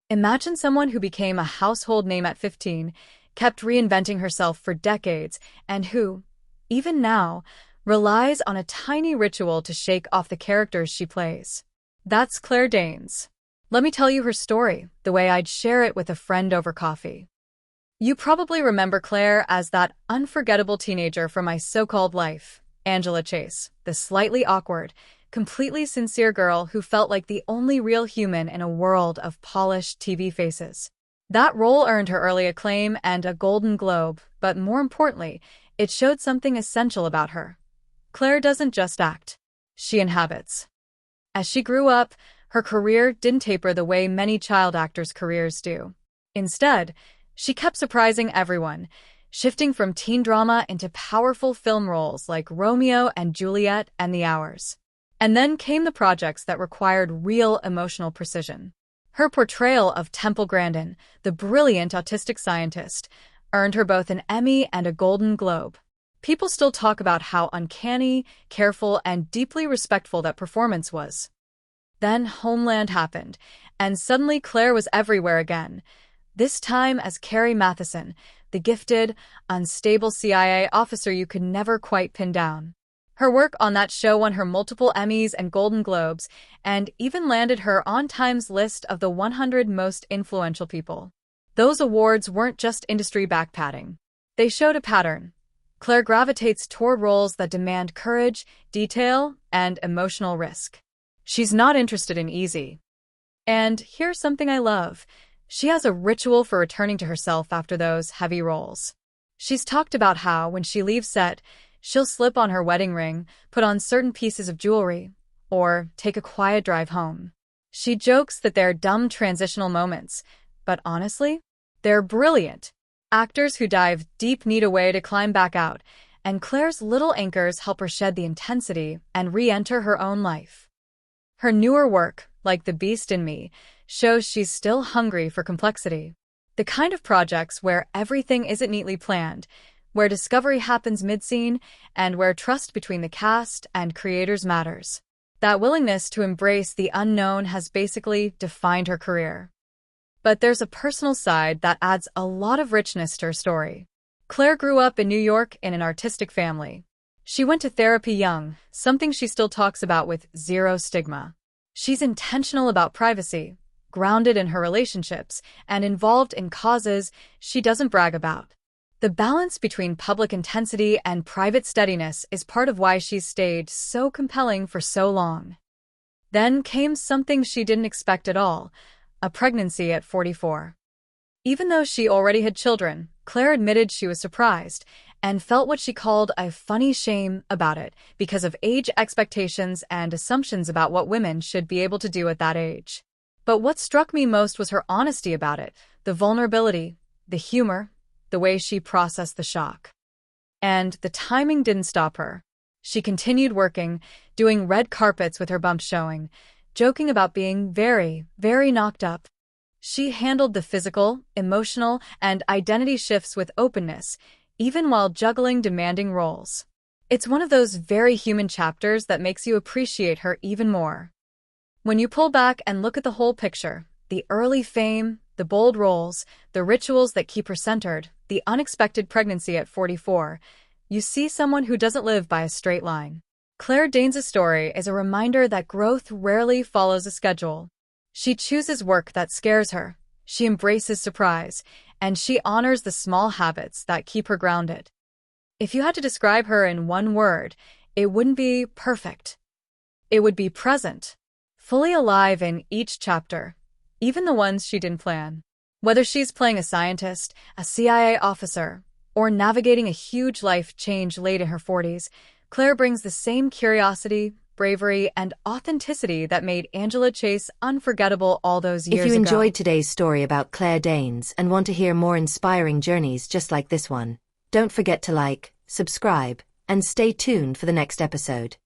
Imagine someone who became a household name at 15, kept reinventing herself for decades, and who, even now, relies on a tiny ritual to shake off the characters she plays. That's Claire Danes. Let me tell you her story, the way I'd share it with a friend over coffee. You probably remember Claire as that unforgettable teenager from My So-Called Life, Angela Chase, the slightly awkward, completely sincere girl who felt like the only real human in a world of polished TV faces. That role earned her early acclaim and a Golden Globe, but more importantly, it showed something essential about her. Claire doesn't just act. She inhabits. As she grew up, her career didn't taper the way many child actors' careers do. Instead, she kept surprising everyone, shifting from teen drama into powerful film roles like Romeo and Juliet and The Hours. And then came the projects that required real emotional precision. Her portrayal of Temple Grandin, the brilliant autistic scientist, earned her both an Emmy and a Golden Globe. People still talk about how uncanny, careful, and deeply respectful that performance was. Then Homeland happened, and suddenly Claire was everywhere again, this time as Carrie Mathison, the gifted, unstable CIA officer you could never quite pin down. Her work on that show won her multiple Emmys and Golden Globes, and even landed her on Time's list of the 100 most influential people. Those awards weren't just industry backpatting. They showed a pattern. Claire gravitates toward roles that demand courage, detail, and emotional risk. She's not interested in easy. And here's something I love. She has a ritual for returning to herself after those heavy roles. She's talked about how, when she leaves set, she'll slip on her wedding ring, put on certain pieces of jewelry, or take a quiet drive home. She jokes that they're dumb transitional moments, but honestly, they're brilliant. Actors who dive deep need a way to climb back out, and Claire's little anchors help her shed the intensity and re-enter her own life. Her newer work, like The Beast in Me, shows she's still hungry for complexity. The kind of projects where everything isn't neatly planned, where discovery happens mid-scene, and where trust between the cast and creators matters. That willingness to embrace the unknown has basically defined her career. But there's a personal side that adds a lot of richness to her story. Claire grew up in New York in an artistic family. She went to therapy young, something she still talks about with zero stigma. She's intentional about privacy, grounded in her relationships, and involved in causes she doesn't brag about. The balance between public intensity and private steadiness is part of why she's stayed so compelling for so long. Then came something she didn't expect at all, a pregnancy at 44. Even though she already had children, Claire admitted she was surprised and felt what she called a funny shame about it because of age expectations and assumptions about what women should be able to do at that age. But what struck me most was her honesty about it, the vulnerability, the humor, the way she processed the shock. And the timing didn't stop her. She continued working, doing red carpets with her bumps showing, joking about being very, very knocked up. She handled the physical, emotional, and identity shifts with openness, even while juggling demanding roles. It's one of those very human chapters that makes you appreciate her even more. When you pull back and look at the whole picture, the early fame, the bold roles, the rituals that keep her centered, the unexpected pregnancy at 44, you see someone who doesn't live by a straight line. Claire Danes' story is a reminder that growth rarely follows a schedule. She chooses work that scares her, she embraces surprise, and she honors the small habits that keep her grounded. If you had to describe her in one word, it wouldn't be perfect. It would be present, fully alive in each chapter, even the ones she didn't plan. Whether she's playing a scientist, a CIA officer, or navigating a huge life change late in her 40s, Claire brings the same curiosity, bravery, and authenticity that made Angela Chase unforgettable all those years ago. If you enjoyed today's story about Claire Danes and want to hear more inspiring journeys just like this one, don't forget to like, subscribe, and stay tuned for the next episode.